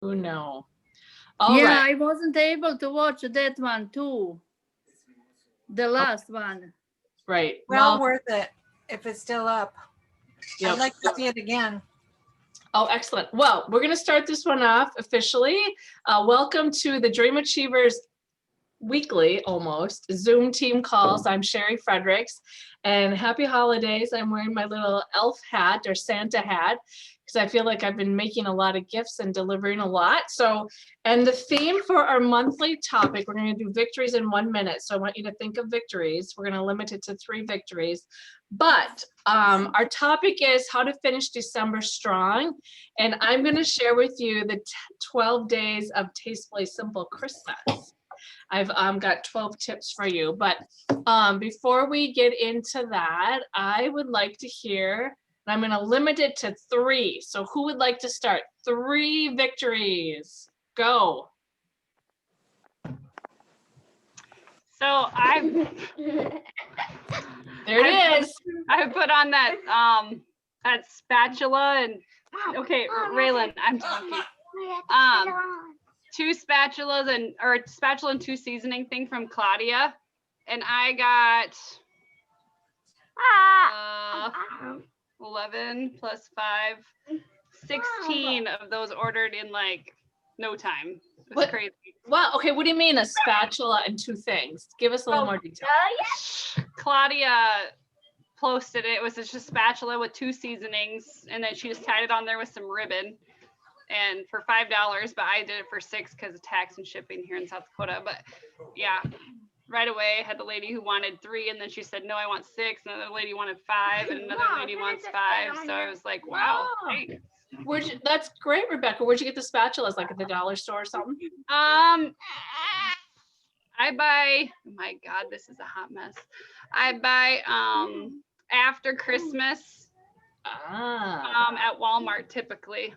Who know? All Yeah, right. I wasn't able to watch that one too. The Oh, last one. right. Well Well, worth it if it's still up. I'd yep. like to see it again. Oh, excellent. Well, we're going to start this one off officially. Welcome to the Dream Achievers weekly, almost, Zoom team calls. I'm Sherry Fredericks, and happy holidays. I'm wearing my little elf hat or Santa hat because I feel like I've been making a lot of gifts and delivering a lot. So, and the theme for our monthly topic, we're going to do victories in 1 minute. So I want you to think of victories. We're going to limit it to 3 victories. But our topic is how to finish December strong. And I'm going to share with you the 12 days of Tastefully Simple Christmas. I've got 12 tips for you. But before we get into that, I would like to hear, and I'm going to limit it to 3. So who would like to start? 3 victories. Go. So I've There it is. I put on that spatula and okay, Raylan, I'm talking. 2 spatulas or spatula and 2 seasoning thing from Claudia, and I got 11 plus 5, 16 of those ordered in like no time. It was crazy. Well, okay, what do you mean a spatula and 2 things? Give us a little more detail. Claudia posted it. It was just a spatula with 2 seasonings, and then she just tied it on there with some ribbon. And for $5, but I did it for 6 because of tax and shipping here in South Dakota. But yeah, right away I had the lady who wanted 3, and then she said, no, I want 6. And another lady wanted 5, and another lady wants 5. So I was like, wow. Hey. That's great, Rebecca. Where'd you get the spatulas? Like at the dollar store or something? I buy, oh my God, this is a hot mess. I buy after Christmas at Walmart typically,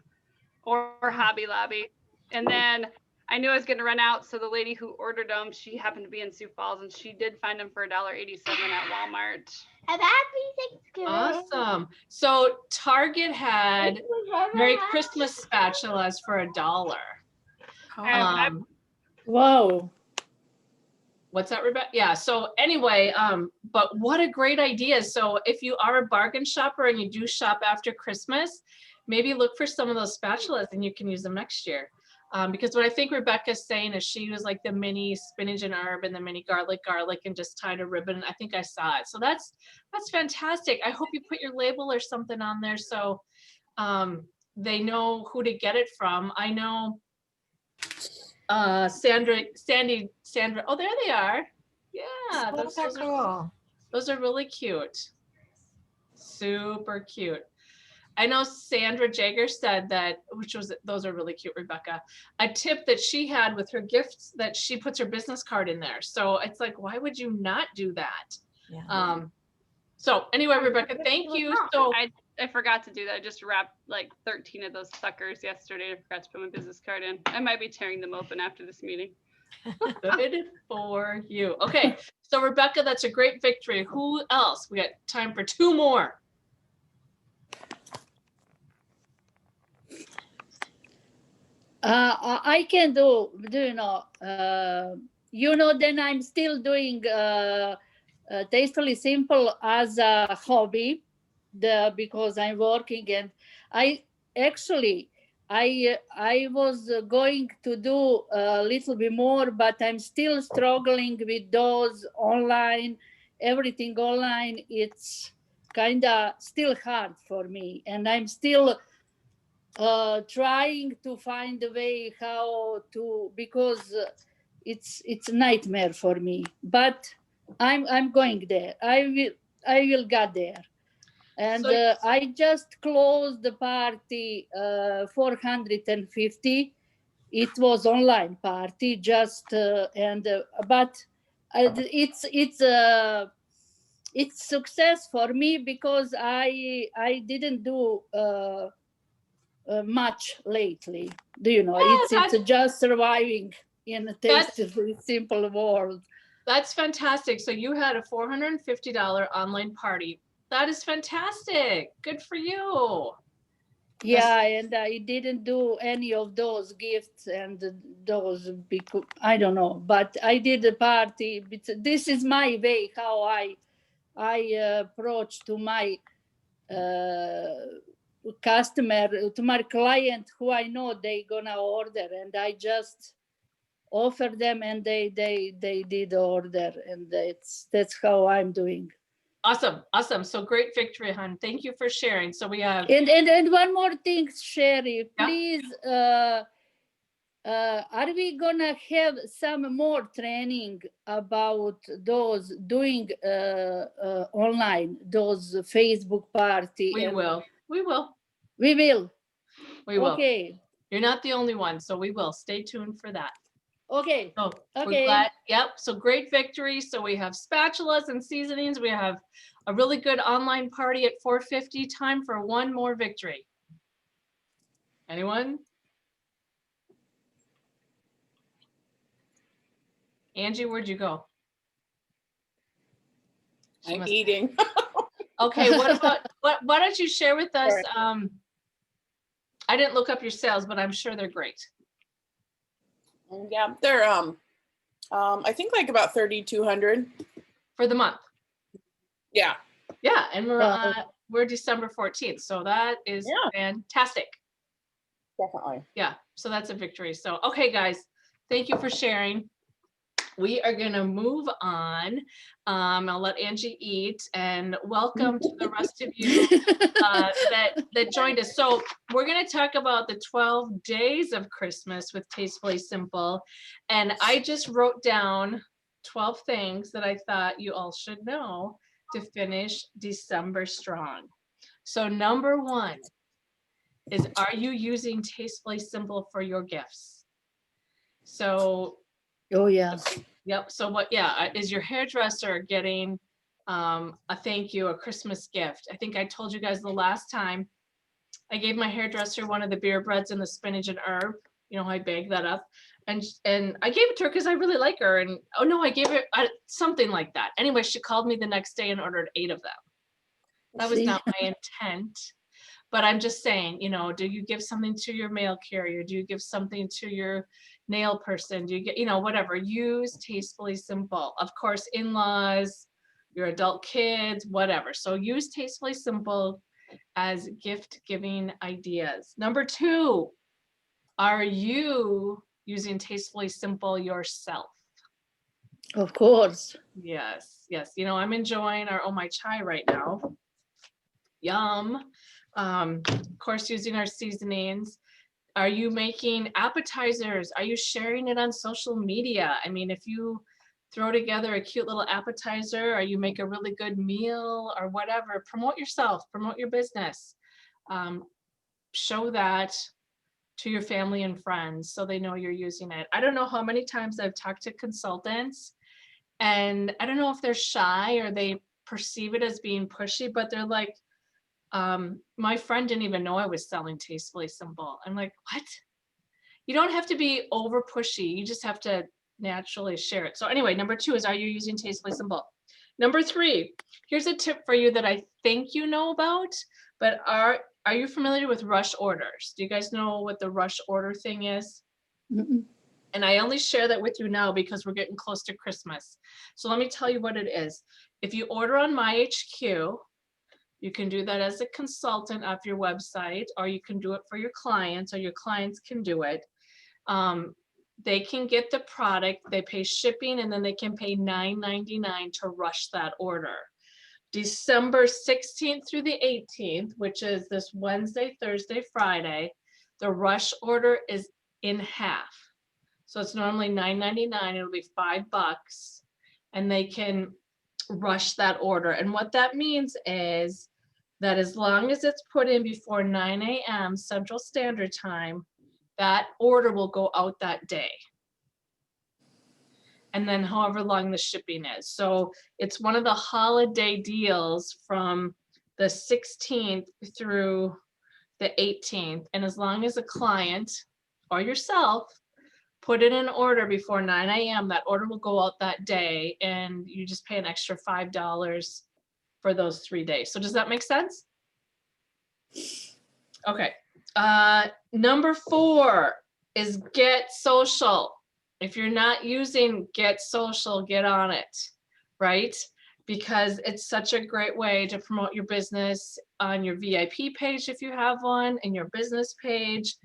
or Hobby Lobby. And then I knew I was going to run out, so the lady who ordered them, she happened to be in Sioux Falls, and she did find them for $1.87 at Walmart. And happy Thanksgiving. Awesome. So Target had Merry Christmas spatulas for $1. Wow. What's that, Rebecca? Yeah. So anyway, but what a great idea. So if you are a bargain shopper and you do shop after Christmas, maybe look for some of those spatulas and you can use them next year. Because what I think Rebecca's saying is she used like the mini spinach and herb and the mini garlic and just tied a ribbon. I think I saw it. So that's fantastic. I hope you put your label or something on there so they know who to get it from. I know Sandra. Oh, there they are. Yeah, those are really cute. Super cute. I know Sandra Jager said that, those are really cute, Rebecca. A tip that she had with her gifts that she puts her business card in there. So it's like, why would you not do that? Yeah. So anyway, Rebecca, thank you. So I forgot to do that. I just wrapped like 13 of those suckers yesterday. I forgot to put my business card in. I might be tearing them open after this meeting. Good for you. Okay, so Rebecca, that's a great victory. Who else? We got time for 2 more. I can do then I'm still doing Tastefully Simple as a hobby because I'm working, and I was going to do a little bit more, but I'm still struggling with those online, everything online. It's kind of still hard for me, and I'm still trying to find a way how to, because it's a nightmare for me, but I'm going there. I will get there. And I just closed the party 450. It was online party, just but it's success for me because I didn't do much lately. Do you know? Yeah, it's just surviving in a Tastefully Simple world. That's fantastic. So you had a $450 online party. That is fantastic. Good for you. Yeah, and I didn't do any of those gifts and those because I don't know, but I did a party. This is my way how I approach to my customer, to my client who I know they gonna order, and I just offer them, and they did order, and that's how I'm doing. Awesome, awesome. So great victory, hon. Thank you for sharing. So we have, And one more thing, Sherry, Yeah. please. Are we gonna have some more training about those doing online, those Facebook party? we and- will, we will, We will. we will. Okay. You're not the only one, so we will. Stay tuned for that. Okay. So we're Okay. glad, yep, so great victory. So we have spatulas and seasonings. We have a really good online party at 4:50. Time for one more victory. Anyone? Angie, where'd you go? She I'm must- eating. Okay, what about, why don't you share with us? I didn't look up your sales, but I'm sure they're great. Yeah, they're I think like about 3,200. For the month. Yeah. Yeah, and Wow. we're December 14th, so that is Yeah. fantastic. Definitely. Yeah, so that's a victory. So, okay, guys, thank you for sharing. We are gonna move on. I'll let Angie eat, and welcome to the rest of you that joined us. So we're gonna talk about the 12 days of Christmas with Tastefully Simple. And I just wrote down 12 things that I thought you all should know to finish December strong. So number one is, are you using Tastefully Simple for your gifts? So, Oh yeah. yep, so what, yeah, is your hairdresser getting a thank you, a Christmas gift? I think I told you guys the last time, I gave my hairdresser one of the beer breads and the spinach and herb, you know, I bagged that up. And I gave it to her because I really like her, and oh no, I gave her something like that. Anyway, she called me the next day and ordered 8 of them. That was See? not my intent. But I'm just saying, you know, do you give something to your mail carrier? Do you give something to your nail person? Do you get, you know, whatever, use Tastefully Simple. Of course, in-laws, your adult kids, whatever. So use Tastefully Simple as gift giving ideas. Number 2, are you using Tastefully Simple yourself? Of course. Yes, yes. You know, I'm enjoying our Oh My Chai right now. Yum. Of course, using our seasonings. Are you making appetizers? Are you sharing it on social media? I mean, if you throw together a cute little appetizer, or you make a really good meal or whatever, promote yourself, promote your business. Show that to your family and friends so they know you're using it. I don't know how many times I've talked to consultants, and I don't know if they're shy or they perceive it as being pushy, but they're like, my friend didn't even know I was selling Tastefully Simple. I'm like, what? You don't have to be over pushy. You just have to naturally share it. So anyway, number 2 is, are you using Tastefully Simple? Number 3, here's a tip for you that I think you know about, but are you familiar with rush orders? Do you guys know what the rush order thing is? Mm-mm. And I only share that with you now because we're getting close to Christmas. So let me tell you what it is. If you order on MyHQ, you can do that as a consultant off your website, or you can do it for your clients, or your clients can do it. They can get the product, they pay shipping, and then they can pay $9.99 to rush that order. December 16th through the 18th, which is this Wednesday, Thursday, Friday, the rush order is in half. So it's normally $9.99, it'll be $5, and they can rush that order. And what that means is that as long as it's put in before 9 a.m. Central Standard Time, that order will go out that day. And then however long the shipping is. So it's one of the holiday deals from the 16th through the 18th. And as long as a client or yourself put in an order before 9 a.m., that order will go out that day, and you just pay an extra $5 for those 3 days. So does that make sense? Okay. Number 4 is Get Social. If you're not using Get Social, get on it, right? Because it's such a great way to promote your business on your VIP page if you have one, and your business page,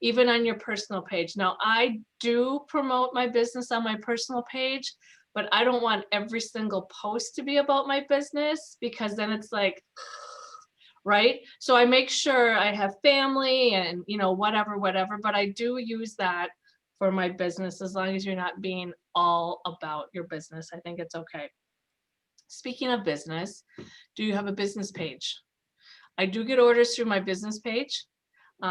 even on your personal page. Now, I do promote my business on my personal page, but I don't want every single post to be about my business, because then it's like, right? So I make sure I have family and, you know, whatever, but I do use that for my business, as long as you're not being all about your business. I think it's okay. Speaking of business, do you have a business page? I do get orders through my business page.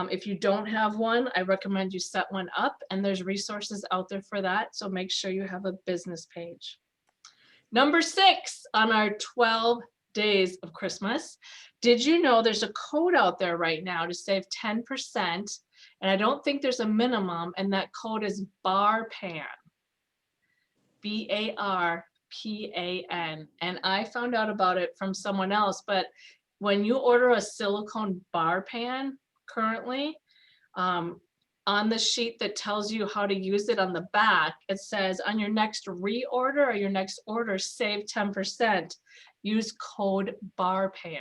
If you don't have one, I recommend you set one up, and there's resources out there for that. So make sure you have a business page. Number 6 on our 12 days of Christmas. Did you know there's a code out there right now to save 10%? And I don't think there's a minimum, and that code is BARPAN. BARPAN. And I found out about it from someone else, but when you order a silicone bar pan currently, on the sheet that tells you how to use it on the back, it says on your next reorder or your next order, save 10%, use code BARPAN.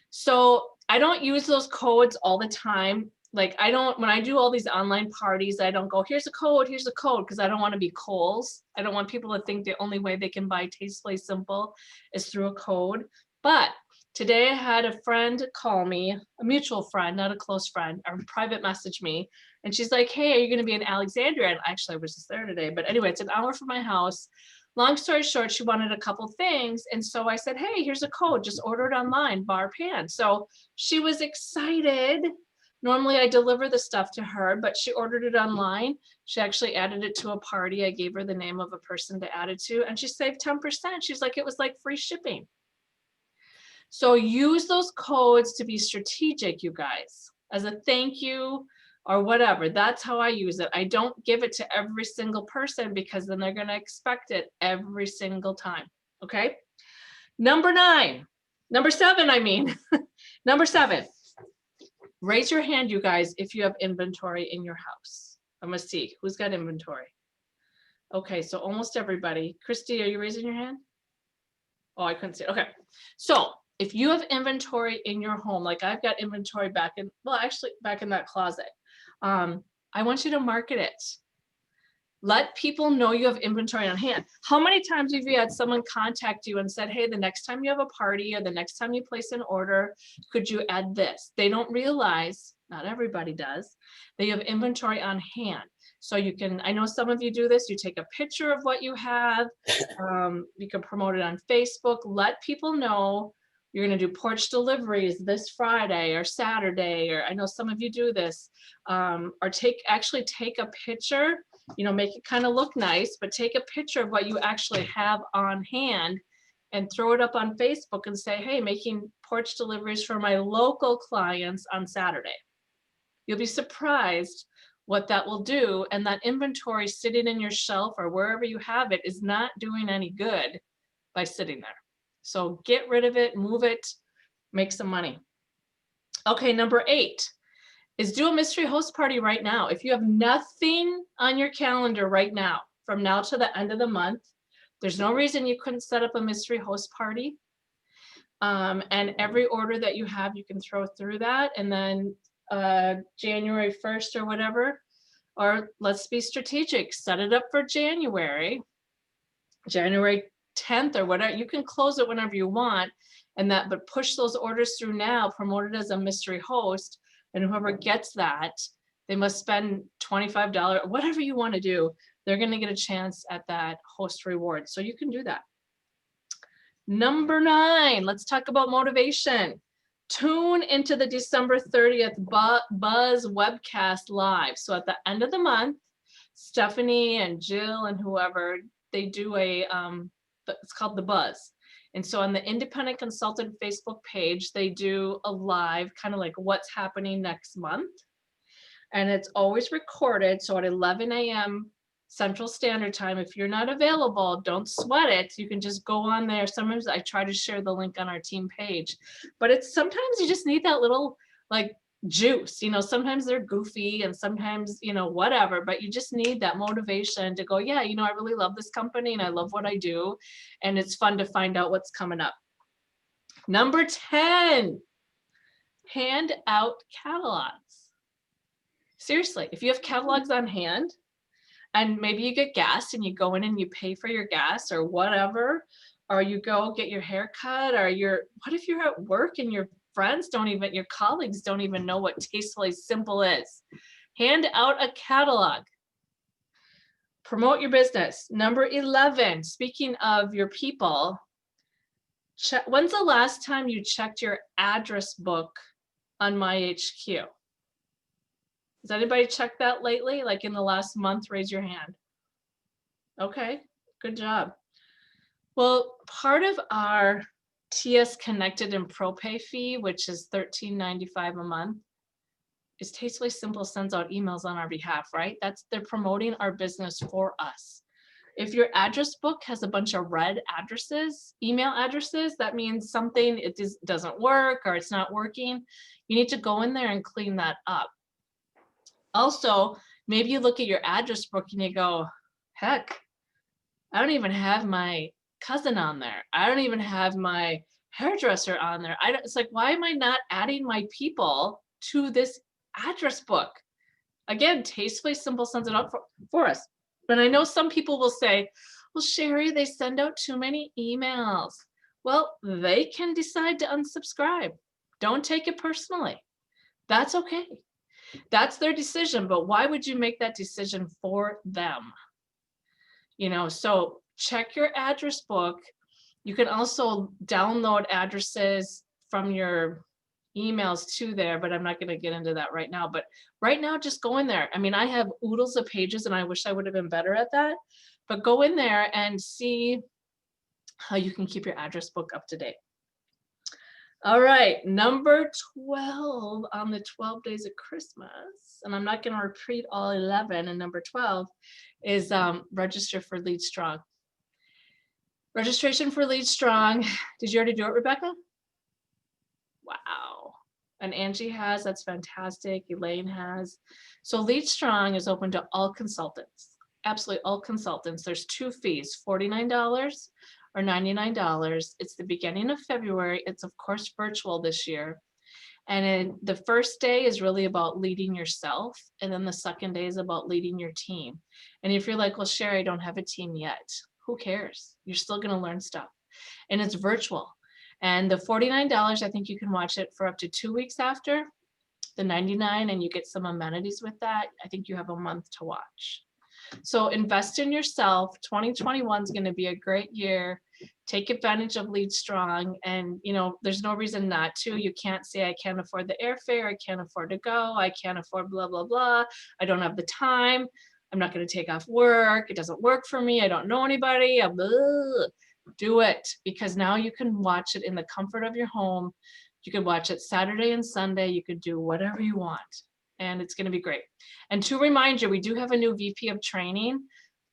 So I don't use those codes all the time. Like when I do all these online parties, I don't go, here's a code, because I don't want to be Kohl's. I don't want people to think the only way they can buy Tastefully Simple is through a code. But today I had a friend call me, a mutual friend, not a close friend, or private message me. And she's like, hey, are you going to be in Alexandria? And actually I was just there today, but anyway, it's an hour from my house. Long story short, she wanted a couple things. And so I said, hey, here's a code, just order it online, BARPAN. So she was excited. Normally I deliver the stuff to her, but she ordered it online. She actually added it to a party. I gave her the name of a person to add it to, and she saved 10%. She's like, it was like free shipping. So use those codes to be strategic, you guys, as a thank you or whatever. That's how I use it. I don't give it to every single person, because then they're going to expect it every single time. Okay. Number 7, I mean, number 7, raise your hand, you guys, if you have inventory in your house. I'm going to see who's got inventory. Okay. So almost everybody. Christy, are you raising your hand? Oh, I couldn't see it. Okay. So if you have inventory in your home, like I've got inventory back in that closet, I want you to market it. Let people know you have inventory on hand. How many times have you had someone contact you and said, hey, the next time you have a party or the next time you place an order, could you add this? They don't realize, not everybody does, that you have inventory on hand. So you can, I know some of you do this, you take a picture of what you have, you can promote it on Facebook, let people know you're going to do porch deliveries this Friday or Saturday, or I know some of you do this, or actually take a picture, you know, make it kind of look nice, but take a picture of what you actually have on hand and throw it up on Facebook and say, hey, making porch deliveries for my local clients on Saturday. You'll be surprised what that will do. And that inventory sitting in your shelf or wherever you have it is not doing any good by sitting there. So get rid of it, move it, make some money. Okay, number 8 is do a mystery host party right now. If you have nothing on your calendar right now, from now to the end of the month, there's no reason you couldn't set up a mystery host party. And every order that you have, you can throw through that. And then January 1st or whatever, or let's be strategic, set it up for January 10th or whatever. You can close it whenever you want, but push those orders through now, promote it as a mystery host, and whoever gets that, they must spend $25, whatever you want to do, they're going to get a chance at that host reward. So you can do that. Number 9, let's talk about motivation. Tune into the December 30th Buzz webcast live. So at the end of the month, Stephanie and Jill and whoever, they do it's called the Buzz. And so on the Independent Consultant Facebook page, they do a live kind of like what's happening next month. And it's always recorded. So at 11 a.m. Central Standard Time, if you're not available, don't sweat it. You can just go on there. Sometimes I try to share the link on our team page, but sometimes you just need that little like juice. You know, sometimes they're goofy and sometimes, you know, whatever, but you just need that motivation to go, yeah, you know, I really love this company and I love what I do. And it's fun to find out what's coming up. Number 10, hand out catalogs. Seriously, if you have catalogs on hand and maybe you get gas and you go in and you pay for your gas or whatever, or you go get your hair cut, or what if you're at work and your friends don't even, your colleagues don't even know what Tastefully Simple is? Hand out a catalog. Promote your business. Number 11, speaking of your people, when's the last time you checked your address book on MyHQ? Has anybody checked that lately? Like in the last month, raise your hand. Okay, good job. Well, part of our TS Connected and ProPay fee, which is $13.95 a month, is Tastefully Simple sends out emails on our behalf, right? They're promoting our business for us. If your address book has a bunch of red addresses, email addresses, that means something doesn't work or it's not working. You need to go in there and clean that up. Also, maybe you look at your address book and you go, heck, I don't even have my cousin on there. I don't even have my hairdresser on there. It's like, why am I not adding my people to this address book? Again, Tastefully Simple sends it out for us. But I know some people will say, well, Sherry, they send out too many emails. Well, they can decide to unsubscribe. Don't take it personally. That's okay. That's their decision, but why would you make that decision for them? You know, so check your address book. You can also download addresses from your emails to there, but I'm not going to get into that right now. But right now, just go in there. I mean, I have oodles of pages and I wish I would have been better at that, but go in there and see how you can keep your address book up to date. All right, number 12 on the 12 days of Christmas, and I'm not going to repeat all 11, and number 12 is register for Lead Strong. Registration for Lead Strong. Did you already do it, Rebecca? Wow. And Angie has, that's fantastic. Elaine has. So Lead Strong is open to all consultants, absolutely all consultants. There's two fees, $49 or $99. It's the beginning of February. It's of course virtual this year. And then the first day is really about leading yourself. And then the second day is about leading your team. And if you're like, well, Sherry, I don't have a team yet. Who cares? You're still going to learn stuff. And it's virtual. And the $49, I think you can watch it for up to 2 weeks after. The $99, and you get some amenities with that. I think you have a month to watch. So invest in yourself. 2021 is going to be a great year. Take advantage of Lead Strong. And, you know, there's no reason not to. You can't say, I can't afford the airfare. I can't afford to go. I can't afford blah, blah, blah. I don't have the time. I'm not going to take off work. It doesn't work for me. I don't know anybody. Do it, because now you can watch it in the comfort of your home. You could watch it Saturday and Sunday. You could do whatever you want. And it's going to be great. And to remind you, we do have a new VP of training.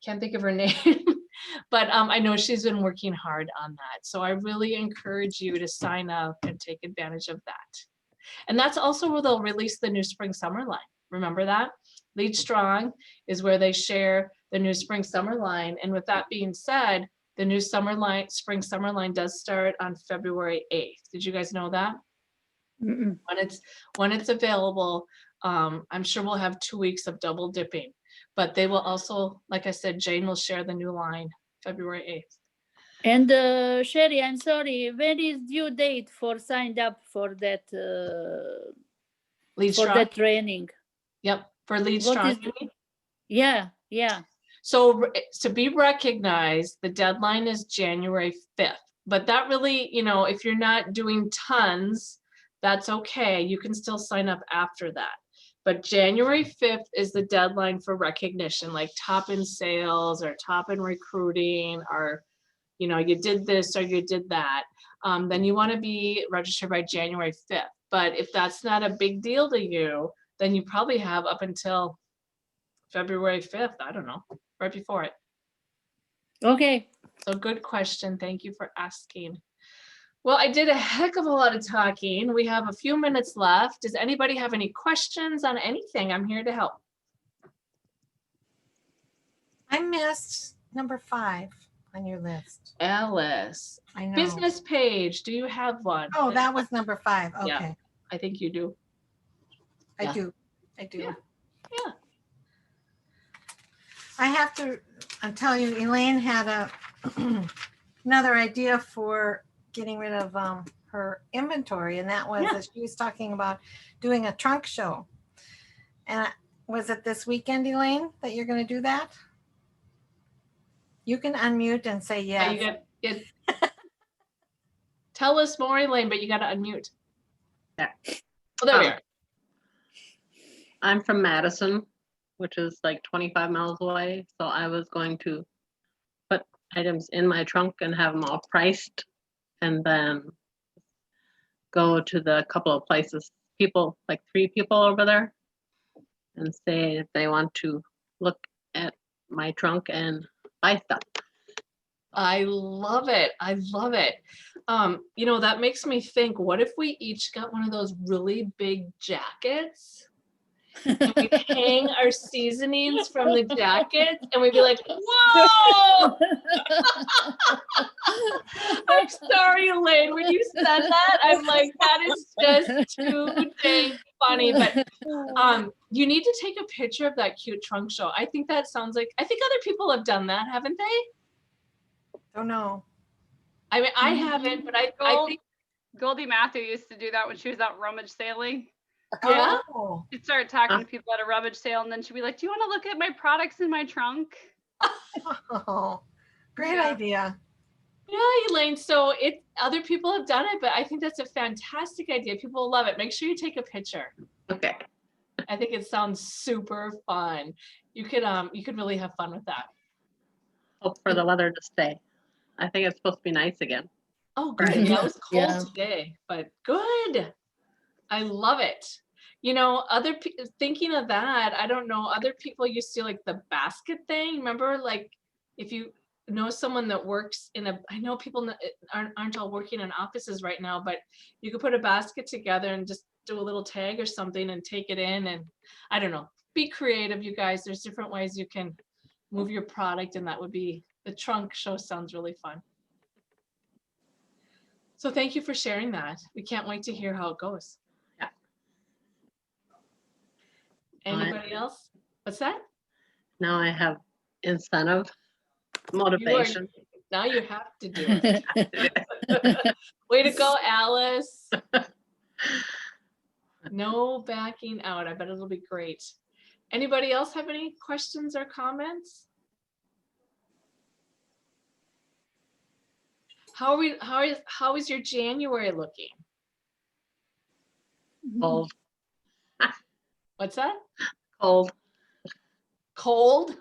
Can't think of her name, but I know she's been working hard on that. So I really encourage you to sign up and take advantage of that. And that's also where they'll release the new spring summer line. Remember that? Lead Strong is where they share the new spring summer line. And with that being said, the new spring summer line does start on February 8th. Did you guys know that? Mm-mm. When it's available, I'm sure we'll have 2 weeks of double dipping, but they will also, like I said, Jane will share the new line February 8th. And Sherry, I'm sorry, when is due date for signed up for that Lead for Strong. that training? Yep, for Lead What Strong. is Yeah. So to be recognized, the deadline is January 5th. But that really, you know, if you're not doing tons, that's okay. You can still sign up after that. But January 5th is the deadline for recognition, like top in sales or top in recruiting, or, you know, you did this or you did that. Then you want to be registered by January 5th. But if that's not a big deal to you, then you probably have up until February 5th. I don't know, right before it. Okay. So good question. Thank you for asking. Well, I did a heck of a lot of talking. We have a few minutes left. Does anybody have any questions on anything? I'm here to help. I missed number 5 on your list. Alice, I know. business page, do you have one? Oh, that was number 5. Yeah. Okay. I think you do. I Yeah. do. I do. Yeah. I have to tell you, Elaine had another idea for getting rid of her inventory, and that was Yeah. that she was talking about doing a trunk show. And was it this weekend, Elaine, that you're going to do that? You can unmute and say Yeah, yes. you got it. Tell us more, Elaine, but you got to unmute. Yeah. Oh, there we are. I'm from Madison, which is like 25 miles away. So I was going to put items in my trunk and have them all priced and then go to the couple of places, people, like 3 people over there, and say if they want to look at my trunk and buy stuff. I love it. I love it. You know, that makes me think, what if we each got one of those really big jackets? And we hang our seasonings from the jackets and we'd be like, whoa! I'm sorry, Elaine, when you said that, I'm like, that is just too dang funny. But you need to take a picture of that cute trunk show. I think that sounds like, I think other people have done that, haven't they? Don't know. I mean, I haven't, but I think, Goldie Matthew used to do that when she was out rummage sailing. yeah. Oh, She'd start talking to people at a rummage sale, and then she'd be like, "Do you want to look at my products in my trunk?" oh, great Yeah. idea. Yeah, Elaine. So other people have done it, but I think that's a fantastic idea. People will love it. Make sure you take a picture. Okay. I think it sounds super fun. You could really have fun with that. Hope for the weather to stay. I think it's supposed to be nice again. Oh, good. Right. Yeah, it was cold Yeah. today, but good. I love it. You know, thinking of that, I don't know, other people used to like the basket thing. Remember, like if you know someone that works I know people aren't all working in offices right now, but you could put a basket together and just do a little tag or something and take it in, and I don't know, be creative, you guys. There's different ways you can move your product, and that would be the trunk show. Sounds really fun. So thank you for sharing that. We can't wait to hear how it goes. Yeah. Anybody else? What's that? Now I have incentive, motivation. Now you have to do it. Way to go, Alice. No backing out. I bet it'll be great. Anybody else have any questions or comments? How is your January looking? Cold. What's that? Cold. Cold?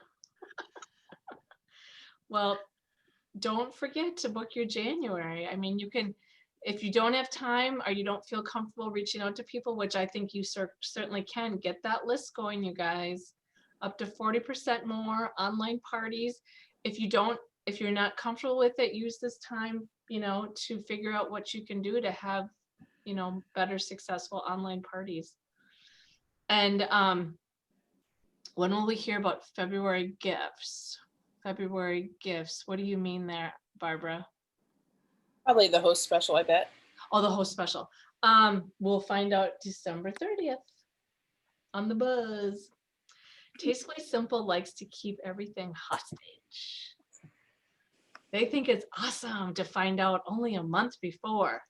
Well, don't forget to book your January. I mean, you can, if you don't have time or you don't feel comfortable reaching out to people, which I think you certainly can, get that list going, you guys. Up to 40% more online parties. If you're not comfortable with it, use this time, you know, to figure out what you can do to have, you know, better successful online parties. And when will we hear about February gifts? February gifts. What do you mean there, Barbara? Probably the host special, I bet. Oh, the host special. We'll find out December 30th on the buzz. Tastefully Simple likes to keep everything hostage. They think it's awesome to find out only a month before.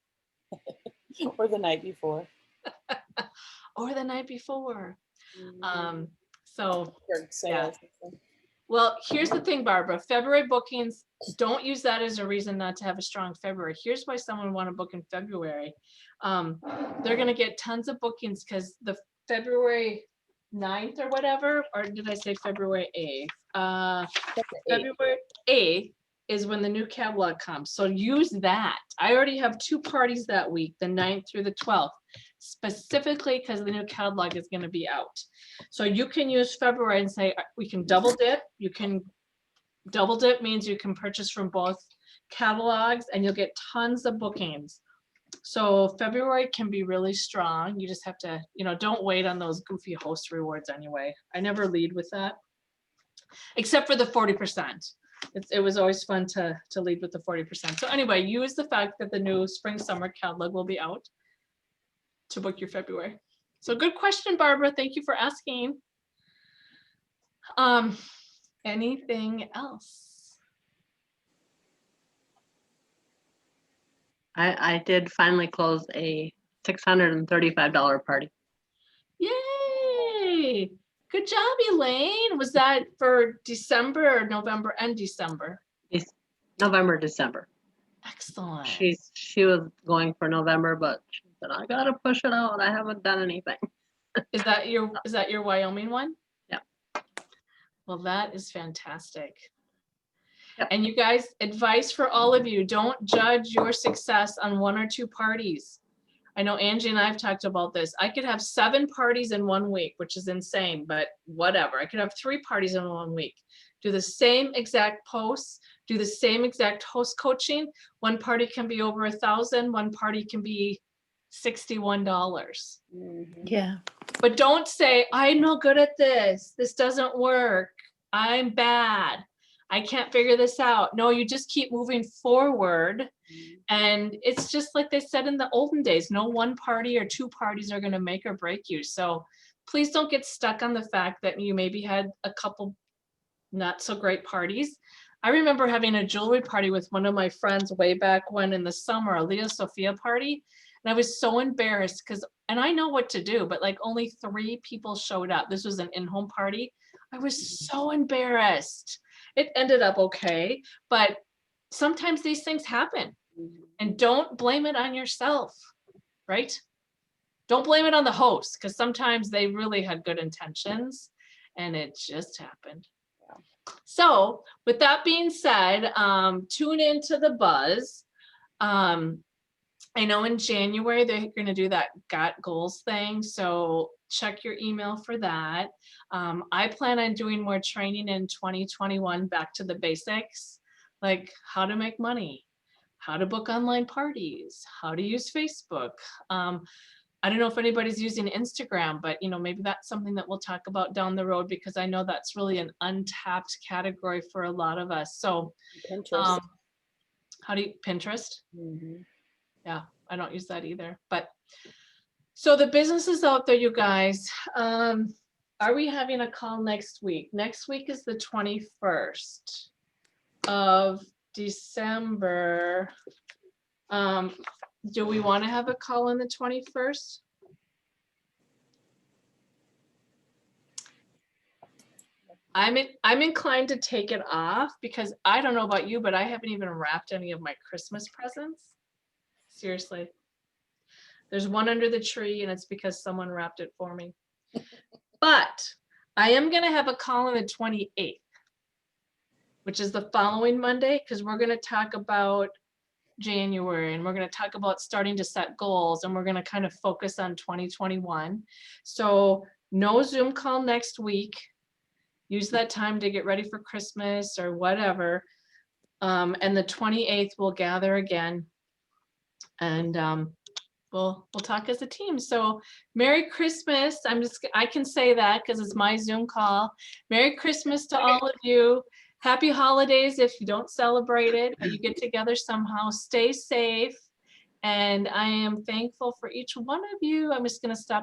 Or the night before. Or the night before. So, Or sales. well, here's the thing, Barbara. February bookings, don't use that as a reason not to have a strong February. Here's why someone would want to book in February. They're going to get tons of bookings because the February 9th or whatever, or did I say February 8th? February 8th is when the new catalog comes. So use that. I already have 2 parties that week, the 9th through the 12th, specifically because the new catalog is going to be out. So you can use February and say, we can double dip. You can double dip means you can purchase from both catalogs and you'll get tons of bookings. So February can be really strong. You just have to, don't wait on those goofy host rewards anyway. I never lead with that, except for the 40%. It was always fun to lead with the 40%. So anyway, use the fact that the new spring summer catalog will be out to book your February. So good question, Barbara. Thank you for asking. Anything else? I did finally close a $635 party. Yay! Good job, Elaine. Was that for December or November and December? It's November, December. Excellent. She was going for November, but she said, I gotta push it out. I haven't done anything. Is that your Wyoming one? Yeah. Well, that is fantastic. Yep. And you guys, advice for all of you, don't judge your success on 1 or 2 parties. I know Angie and I have talked about this. I could have 7 parties in 1 week, which is insane, but whatever. I could have 3 parties in 1 week. Do the same exact posts, do the same exact host coaching. One party can be over 1,000, one party can be $61. Yeah. But don't say, I'm no good at this. This doesn't work. I'm bad. I can't figure this out. No, you just keep moving forward. And it's just like they said in the olden days, no one party or 2 parties are going to make or break you. So please don't get stuck on the fact that you maybe had a couple not so great parties. I remember having a jewelry party with one of my friends way back when in the summer, a Leah Sophia party. And I was so embarrassed and I know what to do, but like only 3 people showed up. This was an in-home party. I was so embarrassed. It ended up okay, but sometimes these things happen and don't blame it on yourself, right? Don't blame it on the host because sometimes they really had good intentions and it just happened. So with that being said, tune into the buzz. I know in January, they're going to do that Got Goals thing. So check your email for that. I plan on doing more training in 2021, back to the basics, like how to make money, how to book online parties, how to use Facebook. I don't know if anybody's using Instagram, but maybe that's something that we'll talk about down the road because I know that's really an untapped category for a lot of us. So Pinterest. how do you Pinterest? Mhm. Yeah, I don't use that either. But so the businesses out there, you guys, are we having a call next week? Next week is the 21st of December. Do we want to have a call on the 21st? I'm inclined to take it off because I don't know about you, but I haven't even wrapped any of my Christmas presents. Seriously. There's one under the tree and it's because someone wrapped it for me. But I am going to have a call on the 28th, which is the following Monday, because we're going to talk about January and we're going to talk about starting to set goals and we're going to kind of focus on 2021. So no Zoom call next week. Use that time to get ready for Christmas or whatever. And the 28th we'll gather again and we'll talk as a team. So Merry Christmas. I can say that because it's my Zoom call. Merry Christmas to all of you. Happy holidays if you don't celebrate it, but you get together somehow. Stay safe. And I am thankful for each one of you. I'm just going to stop